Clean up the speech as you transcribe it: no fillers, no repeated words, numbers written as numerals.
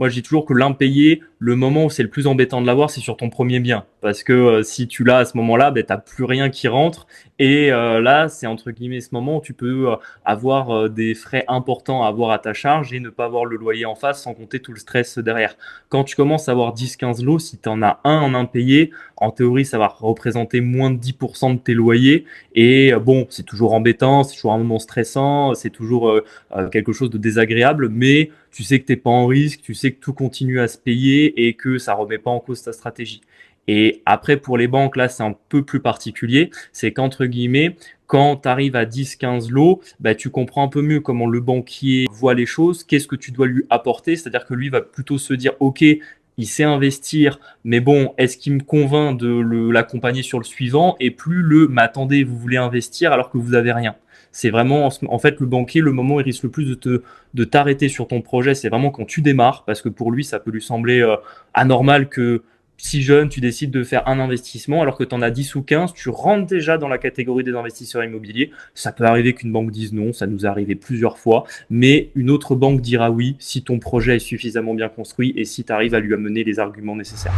moi je dis toujours que l'impayé, le moment où c'est le plus embêtant de l'avoir, c'est sur ton premier bien. Parce que si tu l'as à ce moment-là, ben, t'as plus rien qui rentre. Et là, c'est entre guillemets ce moment où tu peux avoir des frais importants à avoir à ta charge et ne pas avoir le loyer en face sans compter tout le stress derrière. Quand tu commences à avoir 10-15 lots, si tu en as un en impayé, en théorie, ça va représenter moins de 10% de tes loyers. Et bon, c'est toujours embêtant, c'est toujours un moment stressant, c'est toujours quelque chose de désagréable, mais tu sais que tu n'es pas en risque, tu sais que tout continue à se payer et que ça ne remet pas en cause ta stratégie. Et après, pour les banques, là, c'est un peu plus particulier. C'est qu'entre guillemets, quand tu arrives à 10-15 lots, bah, tu comprends un peu mieux comment le banquier voit les choses, qu'est-ce que tu dois lui apporter. C'est-à-dire que lui va plutôt se dire, OK, il sait investir, mais bon, est-ce qu'il me convainc de l'accompagner sur le suivant? Et plus mais attendez, vous voulez investir alors que vous avez rien. C'est vraiment, en fait, le banquier, le moment où il risque le plus de t'arrêter sur ton projet, c'est vraiment quand tu démarres, parce que pour lui, ça peut lui sembler anormal que si jeune, tu décides de faire un investissement alors que tu en as 10 ou 15, tu rentres déjà dans la catégorie des investisseurs immobiliers. Ça peut arriver qu'une banque dise non, ça nous est arrivé plusieurs fois, mais une autre banque dira oui si ton projet est suffisamment bien construit et si tu arrives à lui amener les arguments nécessaires.